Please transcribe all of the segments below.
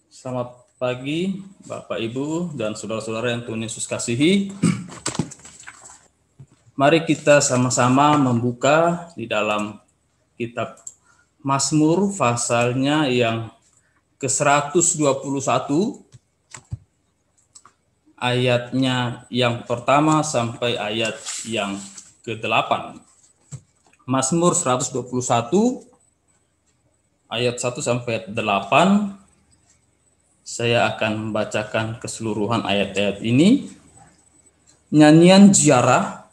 Selamat pagi Bapak Ibu dan saudara-saudara yang Tuhan Yesus kasihi. Mari kita sama-sama membuka di dalam kitab Mazmur pasalnya yang ke-121 ayatnya yang pertama sampai ayat yang ke-8. Mazmur 121 ayat 1 sampai 8. Saya akan membacakan keseluruhan ayat-ayat ini. Nyanyian ziarah.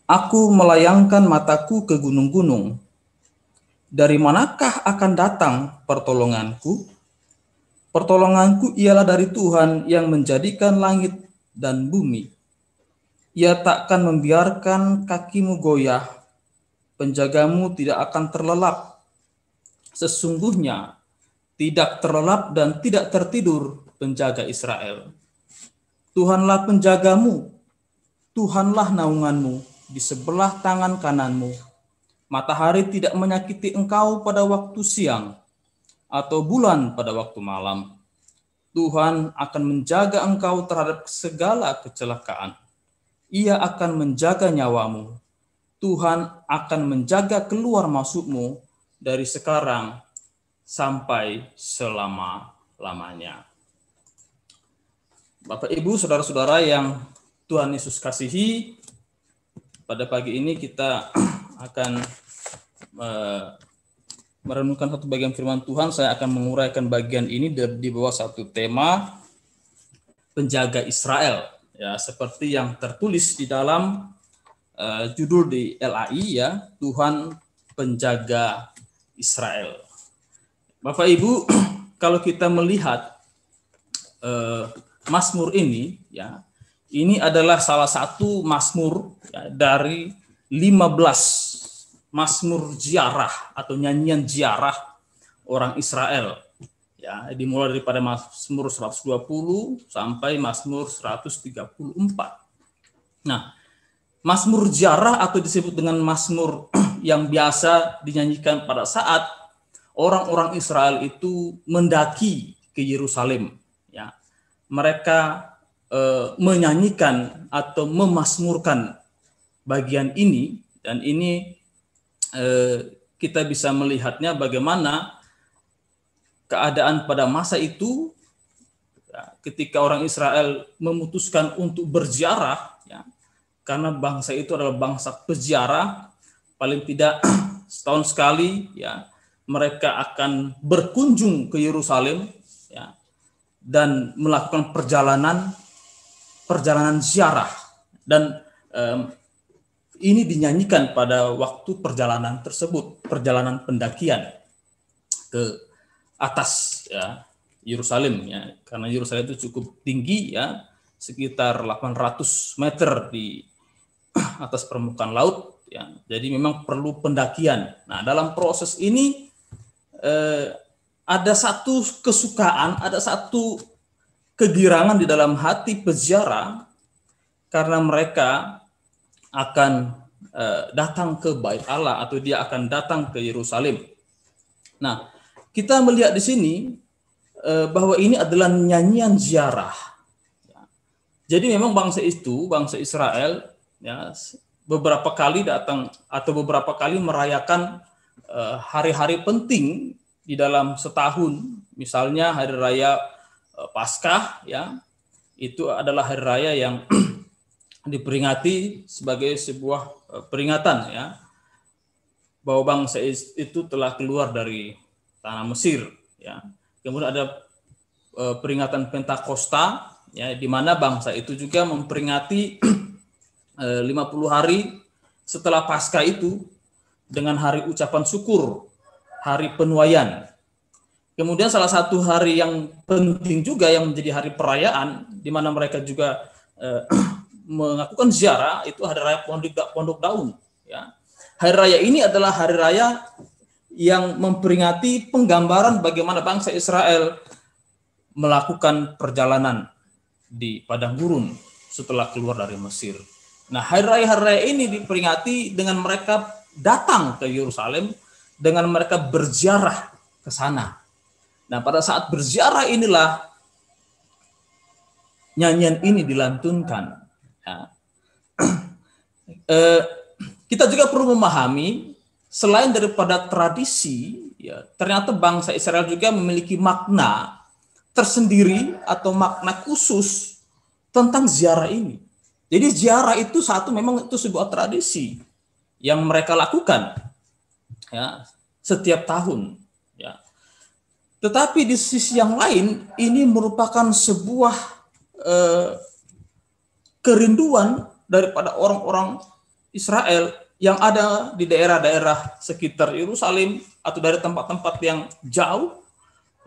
Aku melayangkan mataku ke gunung-gunung. Dari manakah akan datang pertolonganku? Pertolonganku ialah dari Tuhan yang menjadikan langit dan bumi. Ia takkan membiarkan kakimu goyah. Penjagamu tidak akan terlelap. Sesungguhnya tidak terlelap dan tidak tertidur penjaga Israel. Tuhanlah penjagamu, Tuhanlah naunganmu di sebelah tangan kananmu. Matahari tidak menyakiti engkau pada waktu siang, atau bulan pada waktu malam. Tuhan akan menjaga engkau terhadap segala kecelakaan. Ia akan menjaga nyawamu. Tuhan akan menjaga keluar masukmu dari sekarang sampai selama-lamanya. Bapak, Ibu, saudara-saudara yang Tuhan Yesus kasihi, pada pagi ini kita akan merenungkan satu bagian firman Tuhan. Saya akan menguraikan bagian ini di bawah satu tema penjaga Israel, ya, seperti yang tertulis di dalam judul di LAI, ya, Tuhan penjaga Israel. Bapak Ibu, kalau kita melihat Mazmur ini, ya, ini adalah salah satu Mazmur, ya, dari 15 Mazmur ziarah atau nyanyian ziarah orang Israel. Ya, dimulai daripada Mazmur 120 sampai Mazmur 134. Nah, Mazmur ziarah atau disebut dengan Mazmur yang biasa dinyanyikan pada saat orang-orang Israel itu mendaki ke Yerusalem. Ya, mereka menyanyikan atau memazmurkan bagian ini, dan ini kita bisa melihatnya bagaimana keadaan pada masa itu, ya, ketika orang Israel memutuskan untuk berziarah, ya, karena bangsa itu adalah bangsa peziarah, paling tidak setahun sekali, ya, mereka akan berkunjung ke Yerusalem, ya, dan melakukan perjalanan ziarah, dan ini dinyanyikan pada waktu perjalanan tersebut, perjalanan pendakian ke atas, ya, Yerusalem, ya, karena Yerusalem itu cukup tinggi, ya, sekitar 800 meter di atas permukaan laut, ya, jadi memang perlu pendakian. Nah, dalam proses ini ada satu kesukaan, ada satu kegirangan di dalam hati peziarah karena mereka akan datang ke Bait Allah, atau dia akan datang ke Yerusalem. Nah, kita melihat di sini bahwa ini adalah nyanyian ziarah. Jadi memang bangsa Israel, ya, beberapa kali datang atau beberapa kali merayakan hari-hari penting di dalam setahun. Misalnya hari raya Paskah, ya, itu adalah hari raya yang diperingati sebagai sebuah peringatan, ya, bahwa bangsa itu telah keluar dari tanah Mesir, ya. Kemudian ada peringatan Pentakosta, ya, di mana bangsa itu juga memperingati 50 hari setelah Paskah itu dengan hari ucapan syukur, hari penuaian. Kemudian salah satu hari yang penting juga yang menjadi hari perayaan, di mana mereka juga melakukan ziarah, itu hari raya Pondok Daun, ya. Hari raya ini adalah hari raya yang memperingati penggambaran bagaimana bangsa Israel melakukan perjalanan di padang gurun setelah keluar dari Mesir. Nah, hari raya ini diperingati dengan mereka datang ke Yerusalem, dengan mereka berziarah ke sana. Nah, pada saat berziarah inilah nyanyian ini dilantunkan. Ya. Kita juga perlu memahami, selain daripada tradisi, ya, ternyata bangsa Israel juga memiliki makna tersendiri atau makna khusus tentang ziarah ini. Jadi ziarah itu memang itu sebuah tradisi yang mereka lakukan, ya, setiap tahun. Ya. Tetapi di sisi yang lain, ini merupakan sebuah kerinduan daripada orang-orang Israel yang ada di daerah-daerah sekitar Yerusalem atau dari tempat-tempat yang jauh.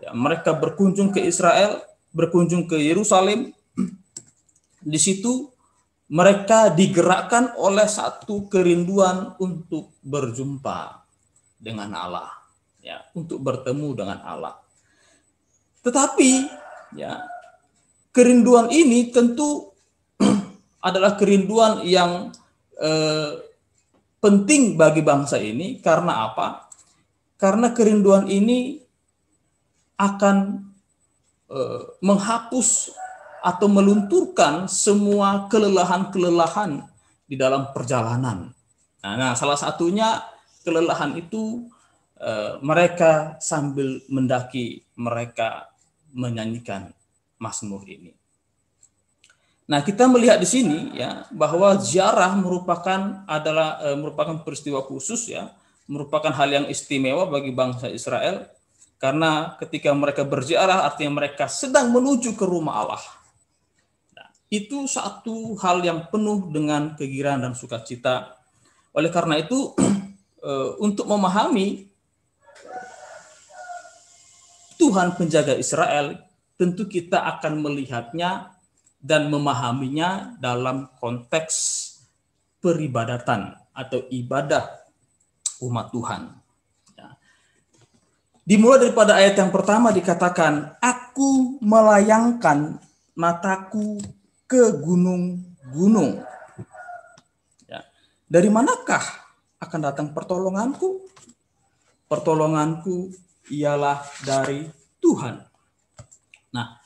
Ya, mereka berkunjung ke Israel, berkunjung ke Yerusalem. Di situ mereka digerakkan oleh satu kerinduan untuk berjumpa dengan Allah, ya, untuk bertemu dengan Allah. Tetapi, ya, kerinduan ini tentu adalah kerinduan yang penting bagi bangsa ini. Karena apa? Karena kerinduan ini akan menghapus atau melunturkan semua kelelahan-kelelahan di dalam perjalanan. Nah, salah satunya kelelahan itu mereka sambil mendaki, mereka menyanyikan mazmur ini. Nah, kita melihat di sini, ya, bahwa ziarah merupakan peristiwa khusus, ya, merupakan hal yang istimewa bagi bangsa Israel, karena ketika mereka berziarah artinya mereka sedang menuju ke rumah Allah. Nah, itu satu hal yang penuh dengan kegirangan dan sukacita. Oleh karena itu, untuk memahami Tuhan penjaga Israel, tentu kita akan melihatnya dan memahaminya dalam konteks peribadatan atau ibadah umat Tuhan. Ya. Dimulai daripada ayat yang pertama dikatakan, aku melayangkan mataku ke gunung-gunung. Ya. Dari manakah akan datang pertolonganku? Pertolonganku ialah dari Tuhan. Nah,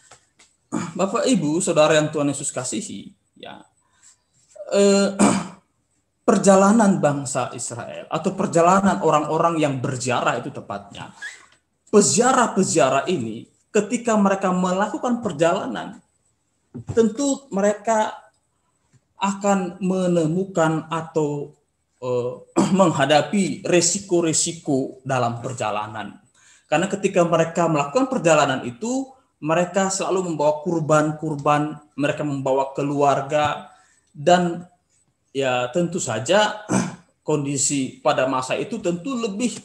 Bapak, Ibu, Saudara yang Tuhan Yesus kasihi, ya, perjalanan bangsa Israel atau perjalanan orang-orang yang berziarah itu tepatnya, peziarah-peziarah ini ketika mereka melakukan perjalanan, tentu mereka akan menemukan atau menghadapi resiko-resiko dalam perjalanan. Karena ketika mereka melakukan perjalanan itu, mereka selalu membawa kurban-kurban, mereka membawa keluarga, dan ya tentu saja kondisi pada masa itu tentu lebih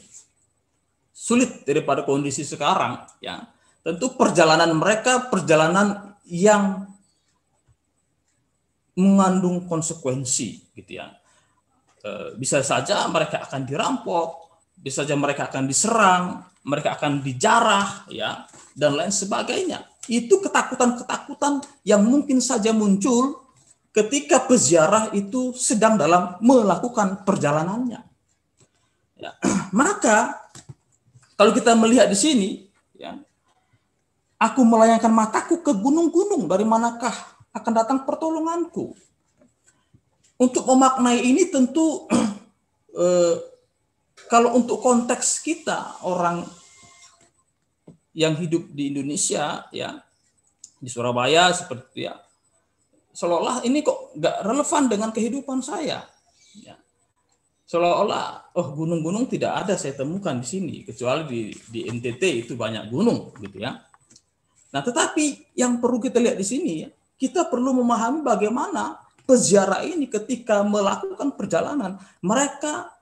sulit daripada kondisi sekarang. Ya, tentu perjalanan mereka perjalanan yang mengandung konsekuensi, gitu ya. Bisa saja mereka akan dirampok, bisa saja mereka akan diserang, mereka akan dijarah, ya, dan lain sebagainya. Itu ketakutan-ketakutan yang mungkin saja muncul ketika peziarah itu sedang dalam melakukan perjalanannya. Ya. Maka kalau kita melihat di sini, ya, aku melayangkan mataku ke gunung-gunung, dari manakah akan datang pertolonganku? Untuk memaknai ini tentu kalau untuk konteks kita orang yang hidup di Indonesia, ya, di Surabaya seperti, ya, seolah-olah ini kok nggak relevan dengan kehidupan saya. Ya. Seolah-olah gunung-gunung tidak ada saya temukan di sini, kecuali di NTT itu banyak gunung, gitu ya. Nah, tetapi yang perlu kita lihat di sini, ya, kita perlu memahami bagaimana peziarah ini ketika melakukan perjalanan, mereka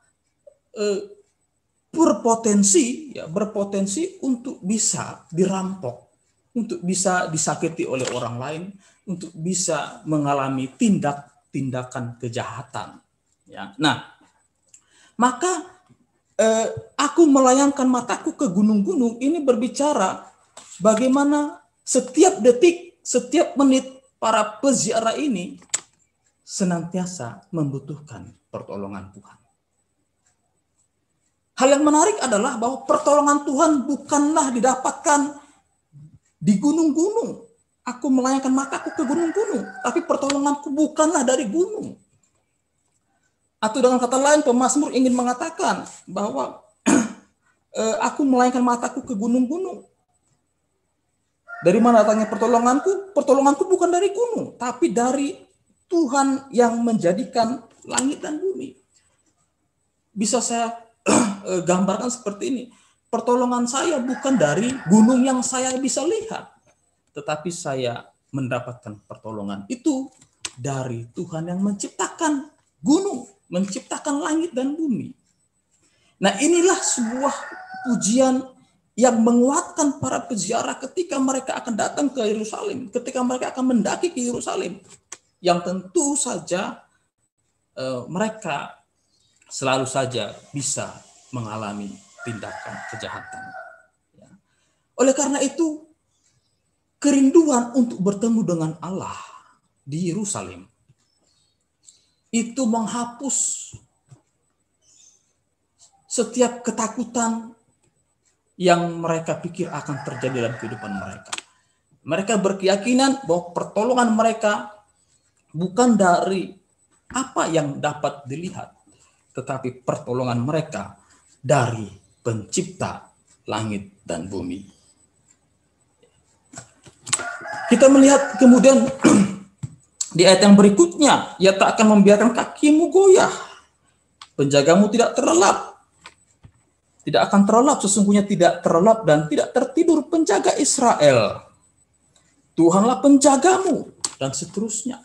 berpotensi untuk bisa dirampok, untuk bisa disakiti oleh orang lain, untuk bisa mengalami tindakan kejahatan. Ya. Nah, maka aku melayangkan mataku ke gunung-gunung ini berbicara bagaimana setiap detik, setiap menit para peziarah ini senantiasa membutuhkan pertolongan Tuhan. Hal yang menarik adalah bahwa pertolongan Tuhan bukanlah didapatkan di gunung-gunung. Aku melayangkan mataku ke gunung-gunung, tapi pertolonganku bukanlah dari gunung. Atau dengan kata lain, pemazmur ingin mengatakan bahwa aku melayangkan mataku ke gunung-gunung. Dari mana datangnya pertolonganku? Pertolonganku bukan dari gunung, tapi dari Tuhan yang menjadikan langit dan bumi. Bisa saya gambarkan seperti ini. Pertolongan saya bukan dari gunung yang saya bisa lihat, tetapi saya mendapatkan pertolongan itu dari Tuhan yang menciptakan gunung, menciptakan langit dan bumi. Nah, inilah sebuah pujian yang menguatkan para peziarah ketika mereka akan datang ke Yerusalem, ketika mereka akan mendaki ke Yerusalem, yang tentu saja mereka selalu saja bisa mengalami tindakan kejahatan. Oleh karena itu, kerinduan untuk bertemu dengan Allah di Yerusalem itu menghapus setiap ketakutan yang mereka pikir akan terjadi dalam kehidupan mereka. Mereka berkeyakinan bahwa pertolongan mereka bukan dari apa yang dapat dilihat, tetapi pertolongan mereka dari Pencipta langit dan bumi. Kita melihat kemudian di ayat yang berikutnya, ia tak akan membiarkan kakimu goyah, penjagamu tidak terlelap. Tidak akan terlelap, sesungguhnya tidak terlelap dan tidak tertidur penjaga Israel. Tuhanlah penjagamu, dan seterusnya.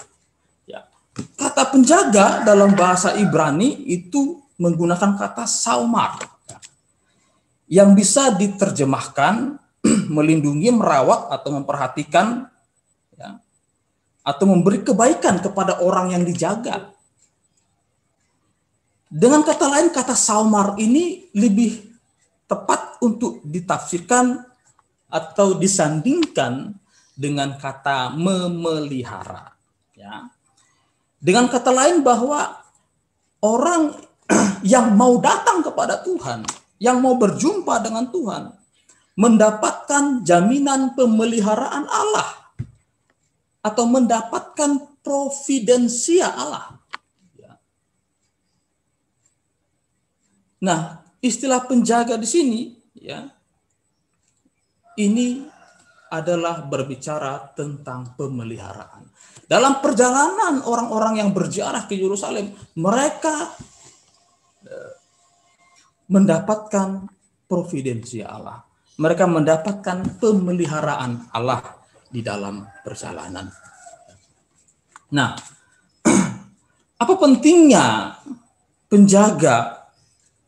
Ya. Kata penjaga dalam bahasa Ibrani itu menggunakan kata saumar, yang bisa diterjemahkan melindungi, merawat, atau memperhatikan, ya, atau memberi kebaikan kepada orang yang dijaga. Dengan kata lain, kata saumar ini lebih tepat untuk ditafsirkan atau disandingkan dengan kata memelihara. Ya. Dengan kata lain bahwa orang yang mau datang kepada Tuhan, yang mau berjumpa dengan Tuhan, mendapatkan jaminan pemeliharaan Allah atau mendapatkan providensia Allah. Ya. Nah, istilah penjaga di sini, ya, ini adalah berbicara tentang pemeliharaan. Dalam perjalanan orang-orang yang berziarah ke Yerusalem, mereka mendapatkan providensia Allah. Mereka mendapatkan pemeliharaan Allah di dalam perjalanan. Nah, apa pentingnya penjaga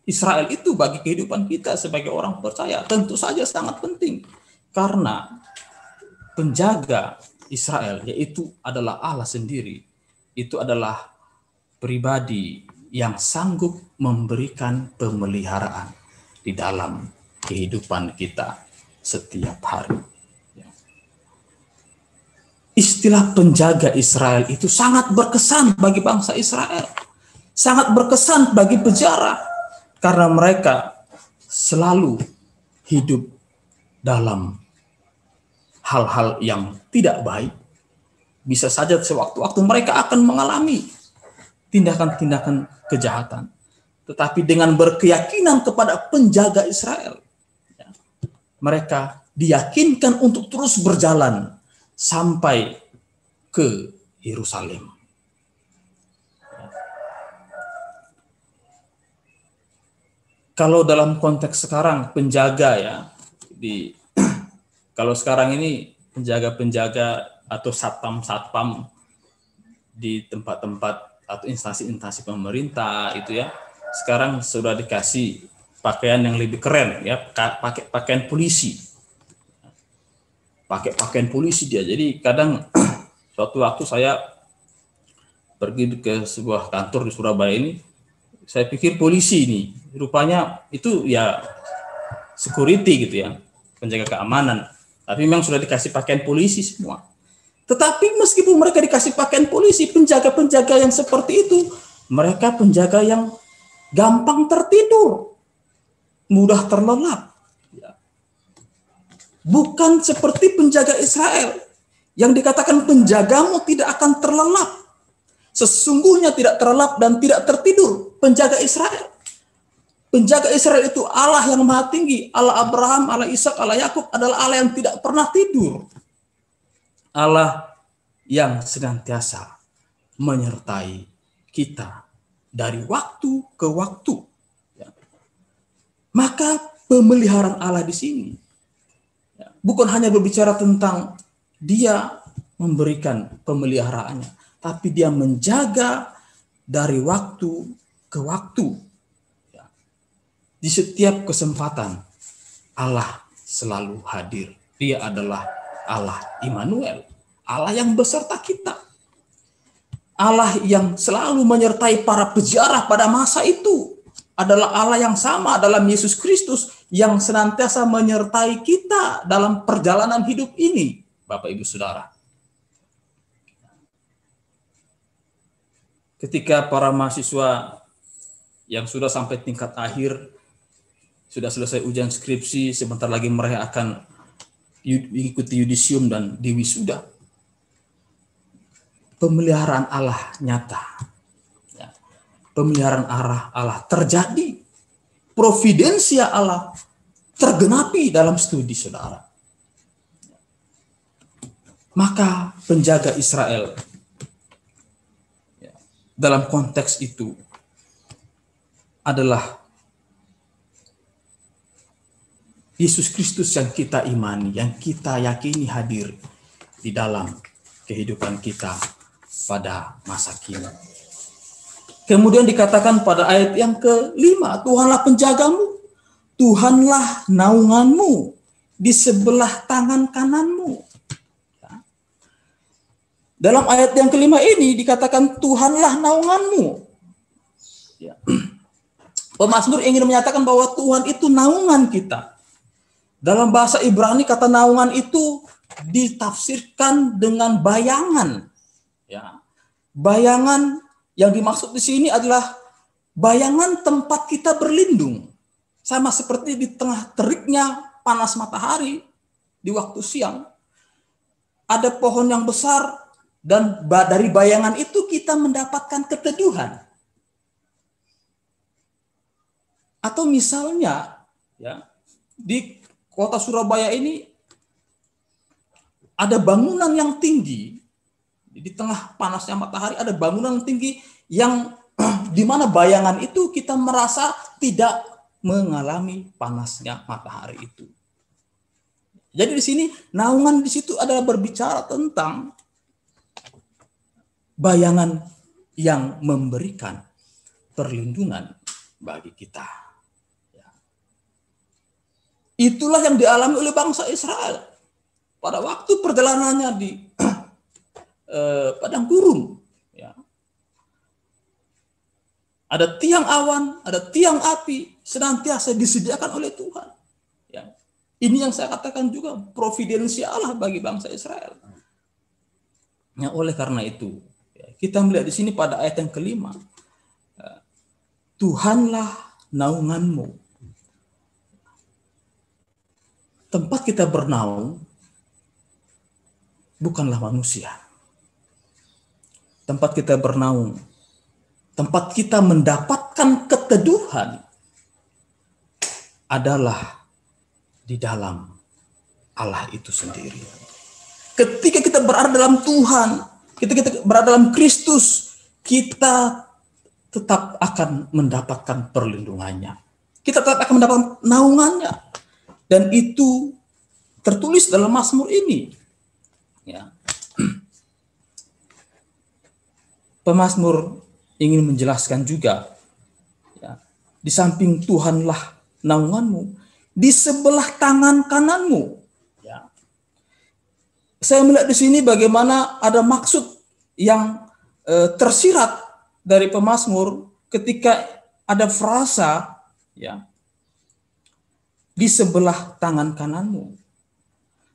Israel itu bagi kehidupan kita sebagai orang percaya? Tentu saja sangat penting. Karena penjaga Israel, yaitu adalah Allah sendiri, itu adalah pribadi yang sanggup memberikan pemeliharaan di dalam kehidupan kita setiap hari. Istilah penjaga Israel itu sangat berkesan bagi bangsa Israel. Sangat berkesan bagi peziarah. Karena mereka selalu hidup dalam hal-hal yang tidak baik. Bisa saja sewaktu-waktu mereka akan mengalami tindakan-tindakan kejahatan. Tetapi dengan berkeyakinan kepada penjaga Israel, mereka diyakinkan untuk terus berjalan sampai ke Yerusalem. Kalau dalam konteks sekarang penjaga, ya, kalau sekarang ini penjaga-penjaga atau satpam-satpam di tempat-tempat atau instansi-instansi pemerintah itu, ya, sekarang sudah dikasih pakaian yang lebih keren, ya, pakai pakaian polisi. Pakai pakaian polisi dia. Jadi kadang suatu waktu saya pergi ke sebuah kantor di Surabaya ini, saya pikir polisi ini, rupanya itu ya security gitu ya, penjaga keamanan. Tapi memang sudah dikasih pakaian polisi semua. Tetapi meskipun mereka dikasih pakaian polisi, penjaga-penjaga yang seperti itu, mereka penjaga yang gampang tertidur. mudah terlelap. Bukan seperti penjaga Israel yang dikatakan penjagamu tidak akan terlelap. Sesungguhnya tidak terlelap dan tidak tertidur penjaga Israel. Penjaga Israel itu Allah yang maha tinggi, Allah Abraham, Allah Ishak, Allah Yakub adalah Allah yang tidak pernah tidur. Allah yang senantiasa menyertai kita dari waktu ke waktu. Maka pemeliharaan Allah di sini bukan hanya berbicara tentang Dia memberikan pemeliharaannya, tapi Dia menjaga dari waktu ke waktu. Di setiap kesempatan Allah selalu hadir. Dia adalah Allah Immanuel, Allah yang beserta kita. Allah yang selalu menyertai para peziarah pada masa itu adalah Allah yang sama dalam Yesus Kristus yang senantiasa menyertai kita dalam perjalanan hidup ini, Bapak Ibu Saudara. Ketika para mahasiswa yang sudah sampai tingkat akhir, sudah selesai ujian skripsi, sebentar lagi mereka akan mengikuti yudisium dan diwisuda. Pemeliharaan Allah nyata. Pemeliharaan Allah terjadi. Providensia Allah tergenapi dalam studi saudara. Maka penjaga Israel dalam konteks itu adalah Yesus Kristus yang kita imani, yang kita yakini hadir di dalam kehidupan kita pada masa kini. Kemudian dikatakan pada ayat yang ke-5, Tuhanlah penjagamu, Tuhanlah naunganmu di sebelah tangan kananmu. Dalam ayat yang ke-5 ini dikatakan Tuhanlah naunganmu. Pemazmur ingin menyatakan bahwa Tuhan itu naungan kita. Dalam bahasa Ibrani kata naungan itu ditafsirkan dengan bayangan. Bayangan yang dimaksud di sini adalah bayangan tempat kita berlindung. Sama seperti di tengah teriknya panas matahari di waktu siang. Ada pohon yang besar dan dari bayangan itu kita mendapatkan keteduhan. Atau misalnya di kota Surabaya ini ada bangunan yang tinggi, di tengah panasnya matahari ada bangunan yang tinggi yang di mana bayangan itu kita merasa tidak mengalami panasnya matahari itu. Jadi di sini naungan di situ adalah berbicara tentang bayangan yang memberikan perlindungan bagi kita. Itulah yang dialami oleh bangsa Israel pada waktu perjalanannya di padang gurun. Ada tiang awan, ada tiang api, senantiasa disediakan oleh Tuhan. Ini yang saya katakan juga providensi Allah bagi bangsa Israel. Oleh karena itu, kita melihat di sini pada ayat yang ke-5, Tuhanlah naunganmu. Tempat kita bernaung bukanlah manusia. Tempat kita bernaung, tempat kita mendapatkan keteduhan adalah di dalam Allah itu sendiri. Ketika kita berada dalam Tuhan, ketika kita berada dalam Kristus, kita tetap akan mendapatkan perlindungannya. Kita tetap akan mendapatkan naungannya. Dan itu tertulis dalam Mazmur ini. Pemazmur ingin menjelaskan juga, di samping Tuhanlah naunganmu, di sebelah tangan kananmu. Saya melihat di sini bagaimana ada maksud yang tersirat dari pemazmur ketika ada frasa, di sebelah tangan kananmu.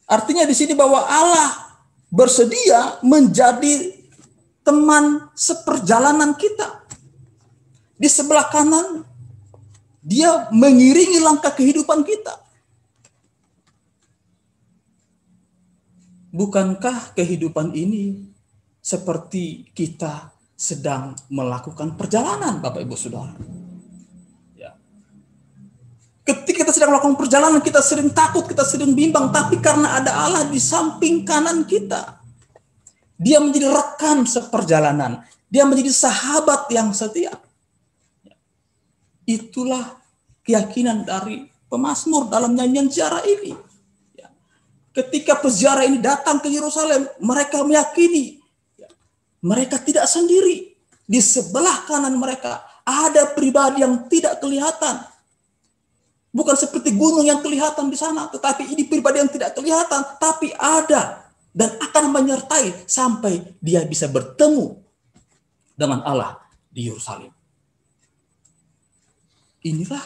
Artinya di sini bahwa Allah bersedia menjadi teman seperjalanan kita. Di sebelah kanan Dia mengiringi langkah kehidupan kita. Bukankah kehidupan ini seperti kita sedang melakukan perjalanan, Bapak Ibu Saudara? Ya. Ketika kita sedang melakukan perjalanan, kita sering takut, kita sering bimbang, tapi karena ada Allah di samping kanan kita, Dia menjadi rekan seperjalanan, Dia menjadi sahabat yang setia. Itulah keyakinan dari pemazmur dalam nyanyian ziarah ini. Ketika peziarah ini datang ke Yerusalem, mereka meyakini mereka tidak sendiri. Di sebelah kanan mereka ada pribadi yang tidak kelihatan. Bukan seperti gunung yang kelihatan di sana, tetapi ini pribadi yang tidak kelihatan, tapi ada dan akan menyertai sampai dia bisa bertemu dengan Allah di Yerusalem. Inilah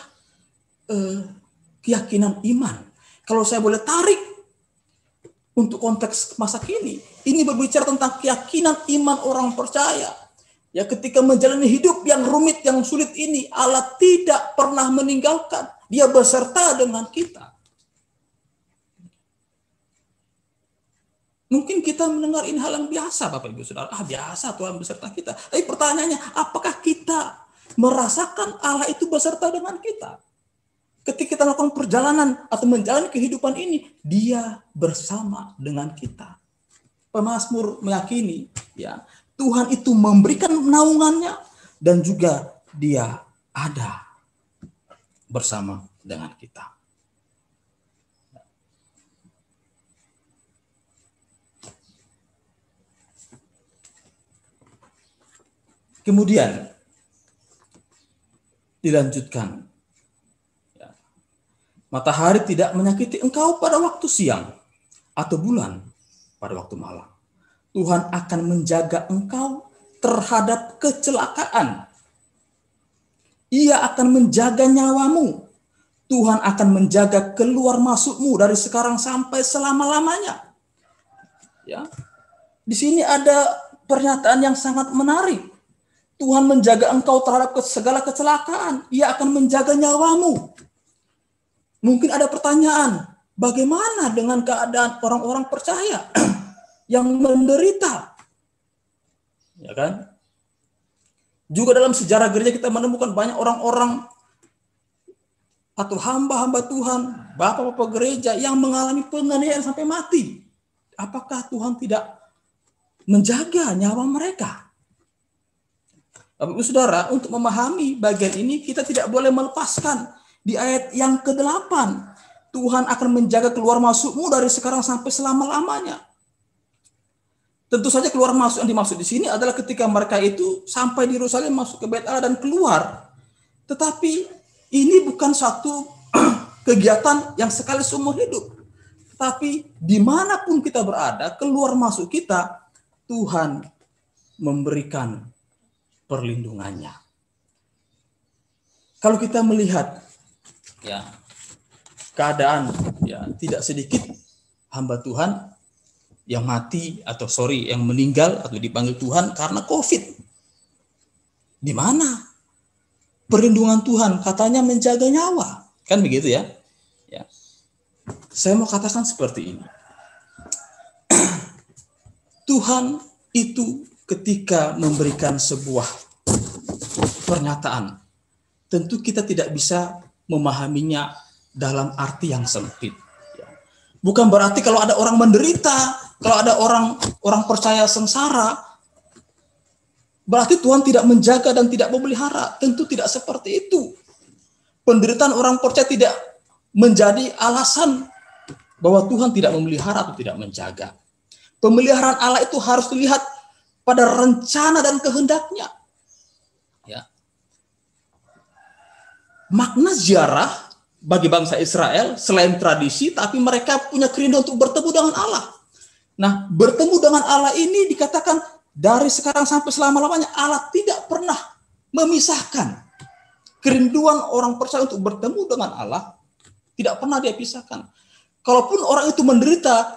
keyakinan iman. Kalau saya boleh tarik untuk konteks masa kini, ini berbicara tentang keyakinan iman orang percaya. Ya, ketika menjalani hidup yang rumit, yang sulit ini, Allah tidak pernah meninggalkan. Dia beserta dengan kita. Mungkin kita mendengar ini hal yang biasa, Bapak Ibu Saudara. Biasa Tuhan beserta kita. Tapi pertanyaannya, apakah kita merasakan Allah itu beserta dengan kita? Ketika kita melakukan perjalanan atau menjalani kehidupan ini, Dia bersama dengan kita. Pemazmur meyakini, ya, Tuhan itu memberikan naungannya dan juga Dia ada bersama dengan kita. Kemudian dilanjutkan. Matahari tidak menyakiti engkau pada waktu siang atau bulan pada waktu malam. Tuhan akan menjaga engkau terhadap kecelakaan. Ia akan menjaga nyawamu. Tuhan akan menjaga keluar masukmu dari sekarang sampai selama-lamanya. Ya. Di sini ada pernyataan yang sangat menarik. Tuhan menjaga engkau terhadap segala kecelakaan. Ia akan menjaga nyawamu. Mungkin ada pertanyaan, bagaimana dengan keadaan orang-orang percaya yang menderita? Ya kan? Juga dalam sejarah gereja kita menemukan banyak orang-orang atau hamba-hamba Tuhan, bapak-bapak gereja yang mengalami penganiayaan sampai mati. Apakah Tuhan tidak menjaga nyawa mereka? Bapak-Ibu Saudara, untuk memahami bagian ini kita tidak boleh melepaskan di ayat yang ke-8, Tuhan akan menjaga keluar masukmu dari sekarang sampai selama-lamanya. Tentu saja keluar masuk yang dimaksud di sini adalah ketika mereka itu sampai di Yerusalem, masuk ke Bait Allah dan keluar. Tetapi ini bukan satu kegiatan yang sekali seumur hidup. Tapi dimanapun kita berada, keluar masuk kita, Tuhan memberikan perlindungannya. Kalau kita melihat ya keadaan, ya tidak sedikit hamba Tuhan yang mati yang meninggal atau dipanggil Tuhan karena COVID. Di mana perlindungan Tuhan? Katanya menjaga nyawa, kan begitu ya? Ya. Saya mau katakan seperti ini. Tuhan itu ketika memberikan sebuah pernyataan, tentu kita tidak bisa memahaminya dalam arti yang sempit. Bukan berarti kalau ada orang menderita, kalau ada orang percaya sengsara, berarti Tuhan tidak menjaga dan tidak memelihara. Tentu tidak seperti itu. Penderitaan orang percaya tidak menjadi alasan bahwa Tuhan tidak memelihara atau tidak menjaga. Pemeliharaan Allah itu harus dilihat pada rencana dan kehendaknya. Ya. Makna ziarah bagi bangsa Israel selain tradisi, tapi mereka punya kerinduan untuk bertemu dengan Allah. Nah, bertemu dengan Allah ini dikatakan dari sekarang sampai selama-lamanya. Allah tidak pernah memisahkan kerinduan orang percaya untuk bertemu dengan Allah, tidak pernah dia pisahkan. Kalaupun orang itu menderita,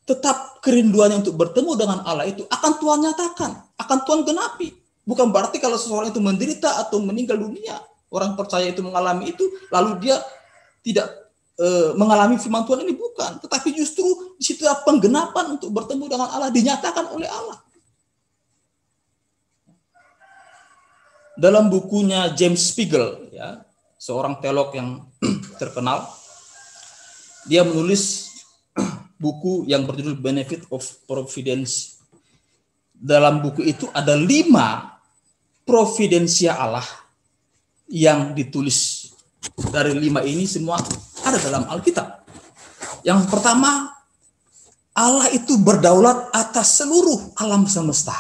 tetap kerinduannya untuk bertemu dengan Allah itu akan Tuhan nyatakan, akan Tuhan genapi. Bukan berarti kalau seseorang itu menderita atau meninggal dunia, orang percaya itu mengalami itu, lalu dia tidak mengalami firman Tuhan ini, bukan. Tetapi justru di situ penggenapan untuk bertemu dengan Allah dinyatakan oleh Allah. Dalam bukunya James Spiegel, ya, seorang teolog yang terkenal, dia menulis buku yang berjudul Benefit of Providence. Dalam buku itu ada 5 providensia Allah yang ditulis. Dari 5 ini semua ada dalam Alkitab. Yang pertama, Allah itu berdaulat atas seluruh alam semesta.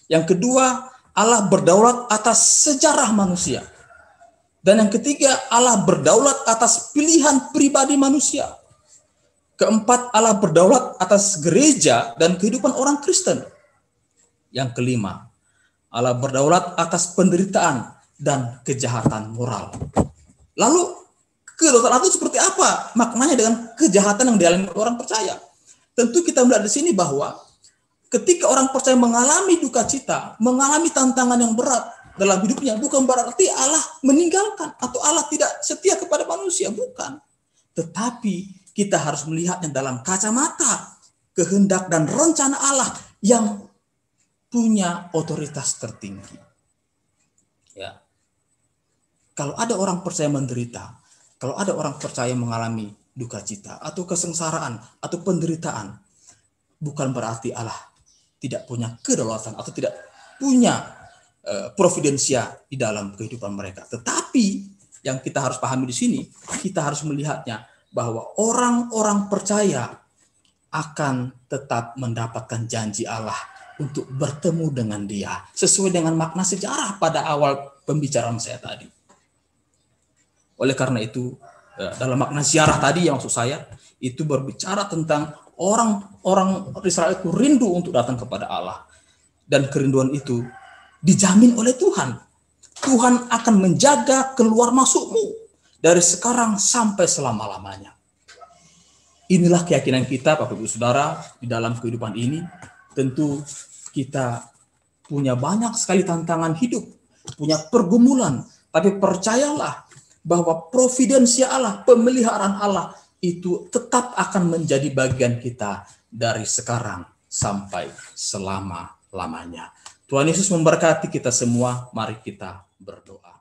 Yang kedua, Allah berdaulat atas sejarah manusia. Dan yang ketiga, Allah berdaulat atas pilihan pribadi manusia. Keempat, Allah berdaulat atas gereja dan kehidupan orang Kristen. Yang kelima, Allah berdaulat atas penderitaan dan kejahatan moral. Lalu, kedaulatan itu seperti apa maknanya dengan kejahatan yang dialami orang percaya? Tentu kita melihat di sini bahwa ketika orang percaya mengalami duka cita, mengalami tantangan yang berat dalam hidupnya, bukan berarti Allah meninggalkan atau Allah tidak setia kepada manusia, bukan. Tetapi kita harus melihatnya dalam kacamata kehendak dan rencana Allah yang punya otoritas tertinggi. Ya. Kalau ada orang percaya menderita, kalau ada orang percaya mengalami duka cita atau kesengsaraan atau penderitaan, bukan berarti Allah tidak punya kedaulatan atau tidak punya providensia di dalam kehidupan mereka. Tetapi yang kita harus pahami di sini, kita harus melihatnya bahwa orang-orang percaya akan tetap mendapatkan janji Allah untuk bertemu dengan Dia sesuai dengan makna sejarah pada awal pembicaraan saya tadi. Oleh karena itu, dalam makna ziarah tadi yang maksud saya itu berbicara tentang orang-orang Israel itu rindu untuk datang kepada Allah, dan kerinduan itu dijamin oleh Tuhan. Tuhan akan menjaga keluar masukmu dari sekarang sampai selama-lamanya. Inilah keyakinan kita, Bapak Ibu Saudara, di dalam kehidupan ini. Tentu kita punya banyak sekali tantangan hidup, punya pergumulan, tapi percayalah bahwa providensia Allah, pemeliharaan Allah itu tetap akan menjadi bagian kita dari sekarang sampai selama-lamanya. Tuhan Yesus memberkati kita semua. Mari kita berdoa.